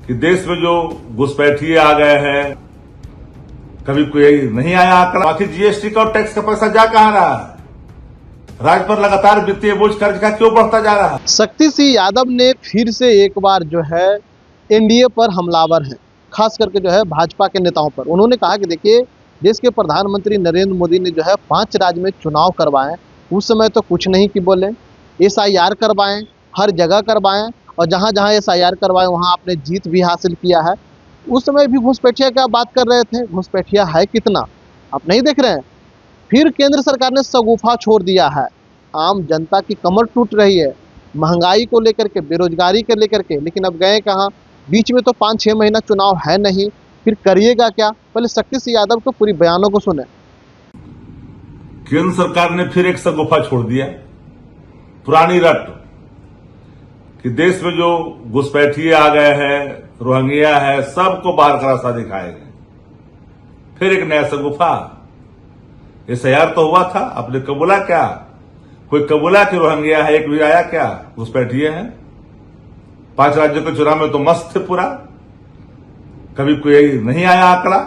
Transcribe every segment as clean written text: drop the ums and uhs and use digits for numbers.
कि देश में जो घुसपैठिए आ गए हैं, कभी कोई नहीं आया आंकड़ा। बाकी जीएसटी का और टैक्स का पैसा जा कहां रहा है? राज्य पर लगातार वित्तीय बोझ कर्ज का क्यों बढ़ता जा रहा है? शक्ति सिंह यादव ने फिर से एक बार जो है एनडीए पर हमलावर है, खास करके जो है भाजपा के नेताओं पर। उन्होंने कहा कि देखिए, देश के प्रधानमंत्री नरेंद्र मोदी ने जो है 5 राज्य में चुनाव करवाए, उस समय तो कुछ नहीं कि बोले। एसआईआर करवाएं, हर जगह करवाएं, और जहां जहां एसआईआर करवाएं वहां आपने जीत भी हासिल किया है। उस समय भी घुसपैठिया की बात कर रहे थे, घुसपैठिया है कितना आप नहीं देख रहे हैं। फिर केंद्र सरकार ने शगुफा छोड़ दिया है, आम जनता की कमर टूट रही है महंगाई को लेकर के, बेरोजगारी को लेकर के। लेकिन अब गए कहाँ? बीच में तो 5-6 महीना चुनाव है नहीं, फिर करिएगा क्या? पहले शक्ति सिंह यादव को पूरी बयानों को सुने। केंद्र सरकार ने फिर एक शगुफा छोड़ दिया, पुरानी रट कि देश में जो घुसपैठिए आ गए हैं, रोहिंग्या है, सबको बाहर का रास्ता दिखाएंगे। फिर एक नया शगुफा। एसआईआर तो हुआ था, आपने कबूला क्या? कोई कबूला कि रोहिंग्या है? एक भी आया क्या? घुसपैठिए हैं। 5 राज्यों के चुनाव में तो मस्त थे पूरा, कभी कोई नहीं आया आंकड़ा,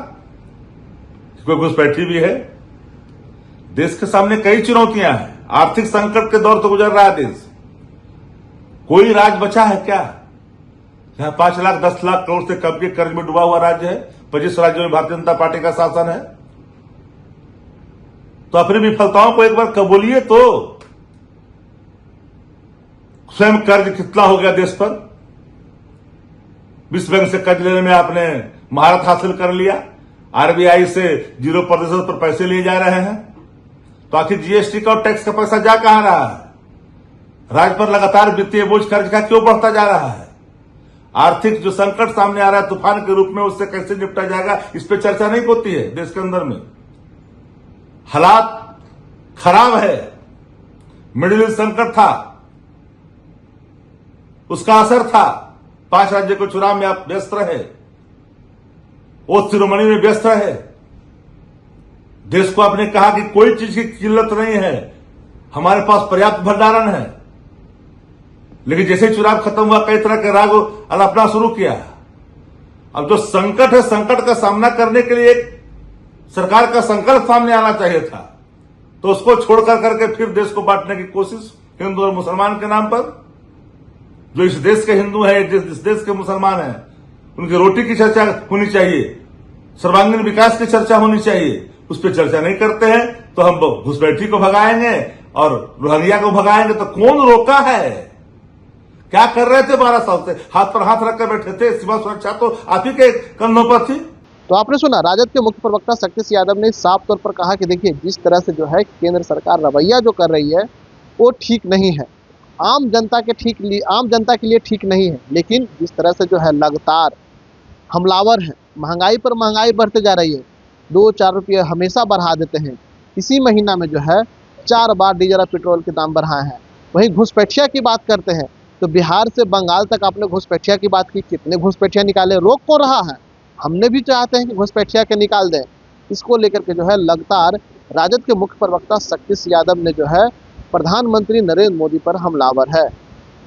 कोई घुसपैठी भी है। देश के सामने कई चुनौतियां हैं, आर्थिक संकट के दौर तो गुजर रहा है देश। कोई राज्य बचा है क्या जहां 5 लाख 10 लाख करोड़ से कम के कर्ज में डूबा हुआ राज्य है? 25 राज्यों में भारतीय जनता पार्टी का शासन है। तो अपनी विफलताओं को एक बार कबूलिए तो। स्वयं कर्ज कितना हो गया देश पर? विश्व बैंक से कर्ज लेने में आपने महारत हासिल कर लिया, आरबीआई से 0% पर पैसे लिए जा रहे हैं। तो आखिर जीएसटी का और टैक्स का पैसा जा कहां रहा है? राज्य पर लगातार वित्तीय बोझ कर्ज का क्यों बढ़ता जा रहा है? आर्थिक जो संकट सामने आ रहा है तूफान के रूप में, उससे कैसे निपटा जाएगा, इस पर चर्चा नहीं होती है देश के अंदर में। हालात खराब है, मिडिल ईस्ट संकट था, उसका असर था। 5 राज्यों के चुनाव में आप व्यस्त रहे, ओथ शिरोमणि में व्यस्त रहे। देश को आपने कहा कि कोई चीज की किल्लत नहीं है, हमारे पास पर्याप्त भंडारण है। लेकिन जैसे ही चुनाव खत्म हुआ, कई तरह के राग अलापना शुरू किया। अब जो संकट है, संकट का सामना करने के लिए एक सरकार का संकल्प सामने आना चाहिए था, तो उसको छोड़कर करके फिर देश को बांटने की कोशिश हिंदू और मुसलमान के नाम पर। जो इस देश के हिंदू है, इस देश के मुसलमान है, उनकी रोटी की चर्चा होनी चाहिए, सर्वांगीण विकास की चर्चा होनी चाहिए। उस पर चर्चा नहीं करते हैं तो हम घुसपैठी को भगाएंगे और रोहिंग्या को भगाएंगे। तो कौन रोका है? क्या कर रहे थे 12 साल से? हाथ पर हाथ रखकर बैठे थे। सीमा सुरक्षा तो आप ही के कंधों पर थी। तो आपने सुना, राजद के मुख्य प्रवक्ता शक्ति सिंह यादव ने साफ तौर पर कहा कि देखिए, जिस तरह से जो है केंद्र सरकार रवैया जो कर रही है वो ठीक नहीं है, आम जनता के लिए ठीक नहीं है। लेकिन जिस तरह से जो है लगातार हमलावर है, महंगाई पर महंगाई बढ़ते जा रही है, 2-4 रुपये हमेशा बढ़ा देते हैं। इसी महीना में जो है 4 बार डीजल और पेट्रोल के दाम बढ़ाए हैं। वहीं घुसपैठिया की बात करते हैं तो बिहार से बंगाल तक आपने घुसपैठिया की बात की, कितने घुसपैठिया निकाले? रोक कौन रहा है? हमने भी चाहते हैं कि घुसपैठिया के निकाल दें। इसको लेकर के जो है लगातार राजद के मुख्य प्रवक्ता शक्ति सिंह यादव ने जो है प्रधानमंत्री नरेंद्र मोदी पर हमलावर है।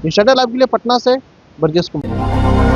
इंस्टाग्राम लाइव के लिए पटना से ब्रजेश कुमार।